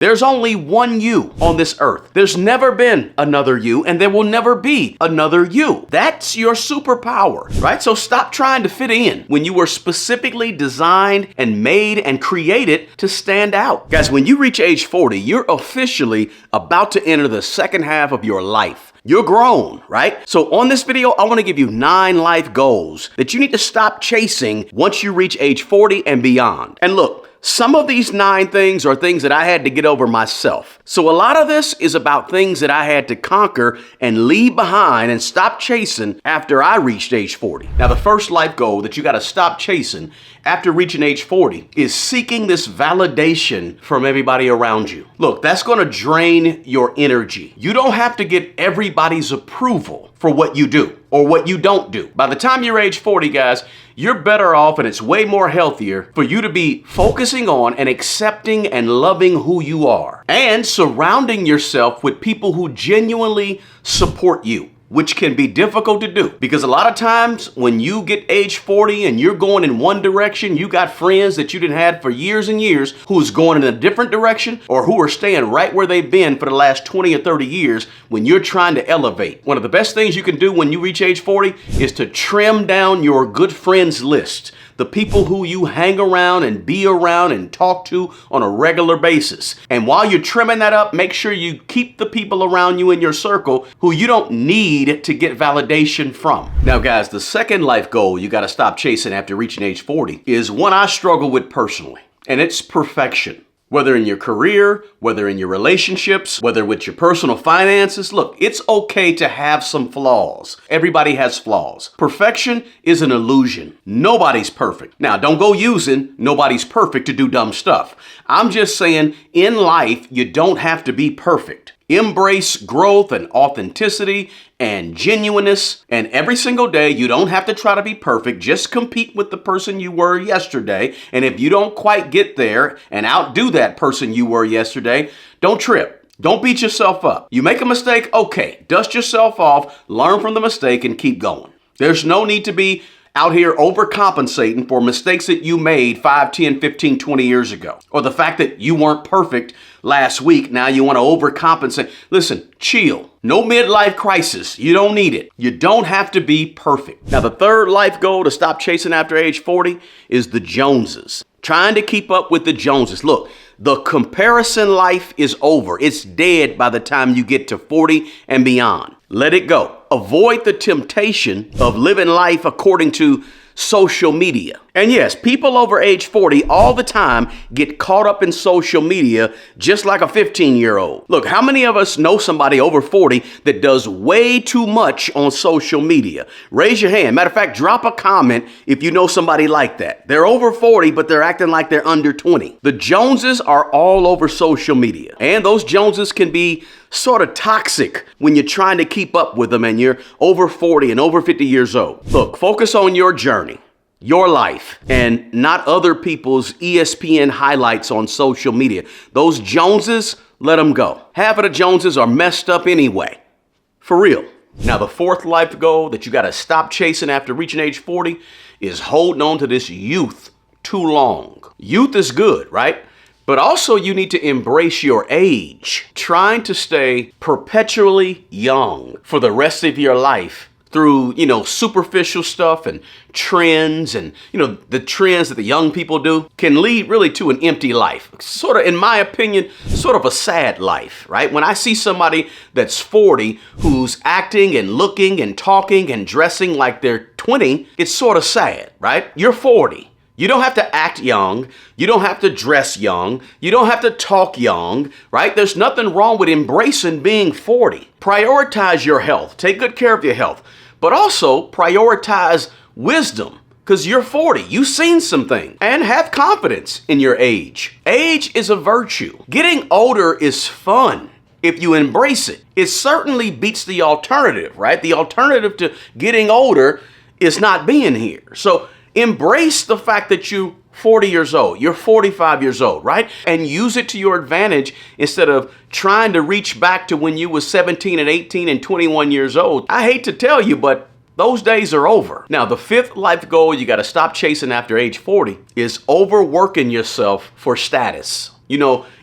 There's only one you on this earth. There's never been another you, and there will never be another you. That's your superpower, right? So stop trying to fit in when you were specifically designed and made and created to stand out. Guys, when you reach age 40, you're officially about to enter the second half of your life. You're grown, right? So on this video, I want to give you 9 life goals that you need to stop chasing once you reach age 40 and beyond. And look, some of these 9 things are things that I had to get over myself. So a lot of this is about things that I had to conquer and leave behind and stop chasing after I reached age 40. Now, the first life goal that you got to stop chasing after reaching age 40 is seeking this validation from everybody around you. Look, that's going to drain your energy. You don't have to get everybody's approval for what you do or what you don't do. By the time you're age 40, guys, you're better off, and it's way more healthier for you to be focusing on and accepting and loving who you are and surrounding yourself with people who genuinely support you, which can be difficult to do because a lot of times when you get age 40 and you're going in one direction, you got friends that you didn't have for years and years who's going in a different direction or who are staying right where they've been for the last 20 or 30 years when you're trying to elevate. One of the best things you can do when you reach age 40 is to trim down your good friends list. The people who you hang around and be around and talk to on a regular basis. And while you're trimming that up, make sure you keep the people around you in your circle who you don't need to get validation from. Now, guys, the second life goal you got to stop chasing after reaching age 40 is one I struggle with personally, and it's perfection. Whether in your career, whether in your relationships, whether with your personal finances, look, it's okay to have some flaws. Everybody has flaws. Perfection is an illusion. Nobody's perfect. Now, don't go using nobody's perfect to do dumb stuff. I'm just saying in life, you don't have to be perfect. Embrace growth and authenticity and genuineness. And every single day, you don't have to try to be perfect. Just compete with the person you were yesterday. And if you don't quite get there and outdo that person you were yesterday, don't trip. Don't beat yourself up. You make a mistake, okay, dust yourself off, learn from the mistake, and keep going. There's no need to be out here overcompensating for mistakes that you made 5, 10, 15, 20 years ago. Or the fact that you weren't perfect last week, now you want to overcompensate. Listen, chill. No midlife crisis. You don't need it. You don't have to be perfect. Now, the third life goal to stop chasing after age 40 is the Joneses. Trying to keep up with the Joneses. Look, the comparison life is over. It's dead by the time you get to 40 and beyond. Let it go. Avoid the temptation of living life according to social media. And yes, people over age 40 all the time get caught up in social media just like a 15-year-old. Look, how many of us know somebody over 40 that does way too much on social media? Raise your hand. Matter of fact, drop a comment if you know somebody like that. They're over 40, but they're acting like they're under 20. The Joneses are all over social media, and those Joneses can be sort of toxic when you're trying to keep up with them and you're over 40 and over 50 years old. Look, focus on your journey, your life, and not other people's ESPN highlights on social media. Those Joneses, let them go. Half of the Joneses are messed up anyway. For real. Now, the fourth life goal that you got to stop chasing after reaching age 40 is holding on to this youth too long. Youth is good, right? But also you need to embrace your age, trying to stay perpetually young for the rest of your life through, superficial stuff and trends and, the trends that the young people do can lead really to an empty life. Sort of, in my opinion, sort of a sad life, right? When I see somebody that's 40 who's acting and looking and talking and dressing like they're 20, it's sort of sad, right? You're 40. You don't have to act young. You don't have to dress young. You don't have to talk young, right? There's nothing wrong with embracing being 40. Prioritize your health. Take good care of your health. But also prioritize wisdom because you're 40. You've seen some things. And have confidence in your age. Age is a virtue. Getting older is fun if you embrace it. It certainly beats the alternative, right? The alternative to getting older is not being here. So embrace the fact that you're 40 years old, you're 45 years old, right? And use it to your advantage instead of trying to reach back to when you were 17 and 18 and 21 years old. I hate to tell you, but those days are over. Now, the fifth life goal you got to stop chasing after age 40 is overworking yourself for status.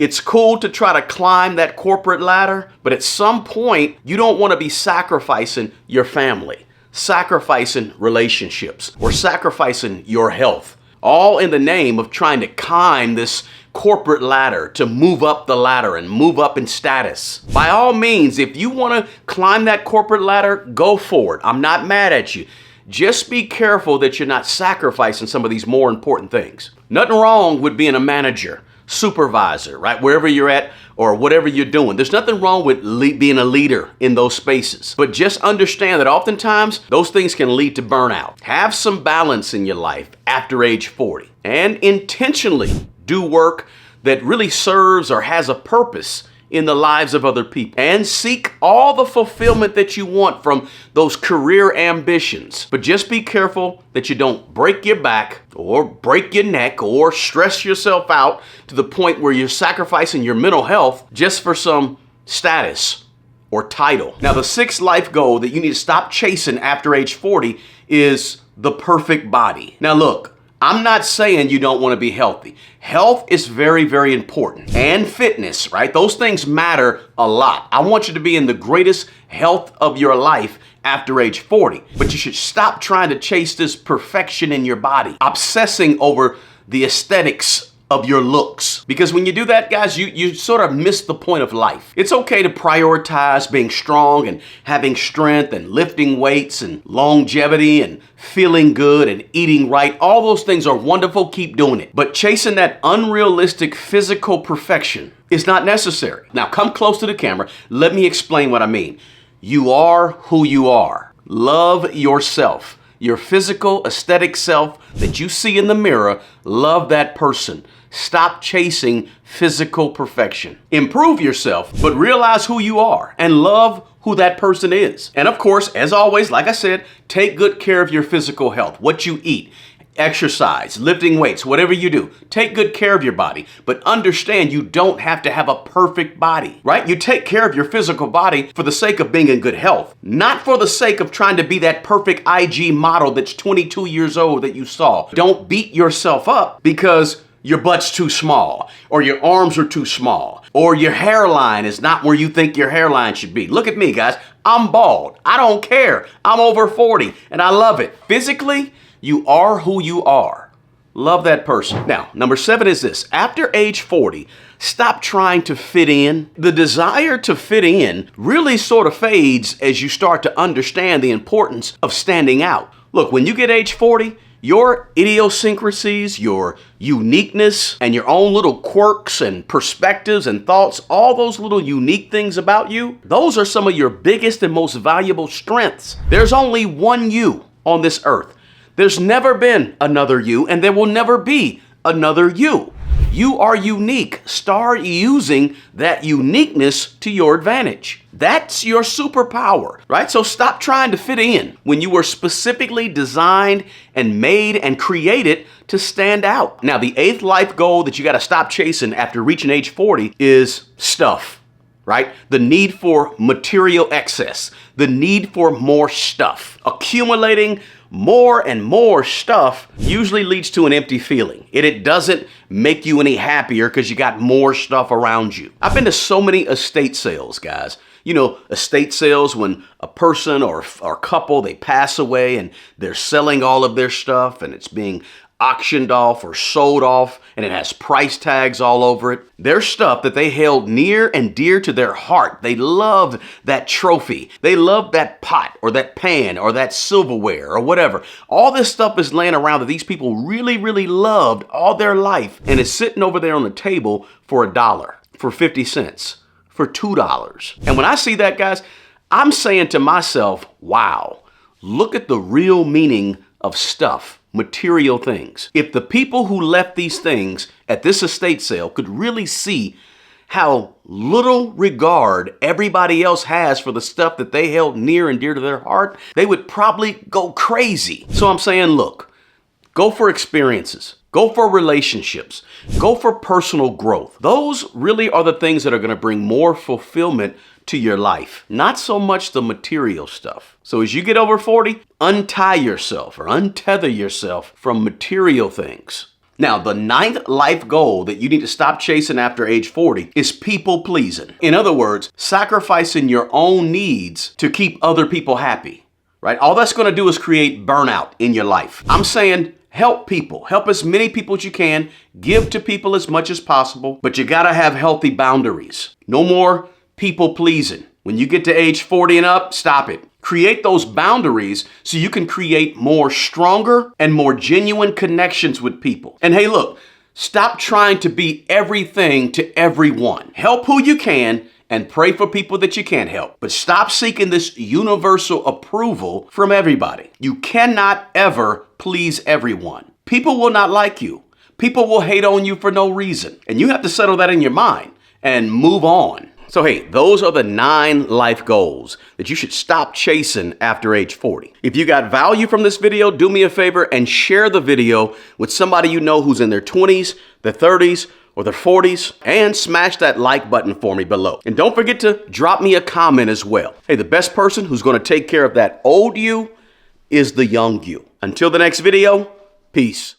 It's cool to try to climb that corporate ladder, but at some point, you don't want to be sacrificing your family, sacrificing relationships, or sacrificing your health, all in the name of trying to climb this corporate ladder, to move up the ladder and move up in status. By all means, if you want to climb that corporate ladder, go for it. I'm not mad at you. Just be careful that you're not sacrificing some of these more important things. Nothing wrong with being a manager, supervisor, right? Wherever you're at or whatever you're doing. There's nothing wrong with being a leader in those spaces. But just understand that oftentimes those things can lead to burnout. Have some balance in your life after age 40 and intentionally do work that really serves or has a purpose in the lives of other people, and seek all the fulfillment that you want from those career ambitions. But just be careful that you don't break your back or break your neck or stress yourself out to the point where you're sacrificing your mental health just for some status or title. Now, the sixth life goal that you need to stop chasing after age 40 is the perfect body. Now, look, I'm not saying you don't want to be healthy. Health is very, very important. And fitness, right? Those things matter a lot. I want you to be in the greatest health of your life after age 40. But you should stop trying to chase this perfection in your body, obsessing over the aesthetics of your looks. Because when you do that, guys, you sort of miss the point of life. It's okay to prioritize being strong and having strength and lifting weights and longevity and feeling good and eating right. All those things are wonderful. Keep doing it. But chasing that unrealistic physical perfection is not necessary. Now, come close to the camera. Let me explain what I mean. You are who you are. Love yourself. Your physical, aesthetic self that you see in the mirror, love that person. Stop chasing physical perfection. Improve yourself, but realize who you are and love who that person is. And of course, as always, like I said, take good care of your physical health, what you eat, exercise, lifting weights, whatever you do. Take good care of your body, but understand you don't have to have a perfect body, right? You take care of your physical body for the sake of being in good health, not for the sake of trying to be that perfect IG model that's 22 years old that you saw. Don't beat yourself up because your butt's too small, or your arms are too small, or your hairline is not where you think your hairline should be. Look at me, guys. I'm bald. I don't care. I'm over 40, and I love it. Physically, you are who you are. Love that person. Now, number 7 is this. After age 40, stop trying to fit in. The desire to fit in really sort of fades as you start to understand the importance of standing out. Look, when you get age 40, your idiosyncrasies, your uniqueness, and your own little quirks and perspectives and thoughts, all those little unique things about you, those are some of your biggest and most valuable strengths. There's only one you on this earth. There's never been another you, and there will never be another you. You are unique. Start using that uniqueness to your advantage. That's your superpower, right? So stop trying to fit in when you were specifically designed and made and created to stand out. Now, the 8th life goal that you got to stop chasing after reaching age 40 is stuff, right? The need for material excess, the need for more stuff. Accumulating more and more stuff usually leads to an empty feeling. It doesn't make you any happier because you got more stuff around you. I've been to so many estate sales, guys. You know, estate sales when a person or couple, they pass away and they're selling all of their stuff and it's being auctioned off or sold off, and it has price tags all over it. Their stuff that they held near and dear to their heart. They loved that trophy. They loved that pot or that pan or that silverware or whatever. All this stuff is laying around that these people really, really loved all their life, and it's sitting over there on the table for $1, for 50 cents, for $2. And when I see that, guys, I'm saying to myself, wow, look at the real meaning of stuff. Material things. If the people who left these things at this estate sale could really see how little regard everybody else has for the stuff that they held near and dear to their heart, they would probably go crazy. So I'm saying, look, go for experiences. Go for relationships. Go for personal growth. Those really are the things that are going to bring more fulfillment to your life, not so much the material stuff. So as you get over 40, untie yourself or untether yourself from material things. Now, the 9th life goal that you need to stop chasing after age 40 is people pleasing. In other words, sacrificing your own needs to keep other people happy, right? All that's going to do is create burnout in your life. I'm saying help people. Help as many people as you can. Give to people as much as possible, but you got to have healthy boundaries. No more people pleasing. When you get to age 40 and up, stop it. Create those boundaries so you can create more stronger and more genuine connections with people. And hey, look, stop trying to be everything to everyone. Help who you can and pray for people that you can't help. But stop seeking this universal approval from everybody. You cannot ever please everyone. People will not like you. People will hate on you for no reason. And you have to settle that in your mind and move on. So hey, those are the 9 life goals that you should stop chasing after age 40. If you got value from this video, do me a favor and share the video with somebody you know who's in their 20s, their 30s, or their 40s, and smash that like button for me below. And don't forget to drop me a comment as well. Hey, the best person who's going to take care of that old you is the young you. Until the next video, peace.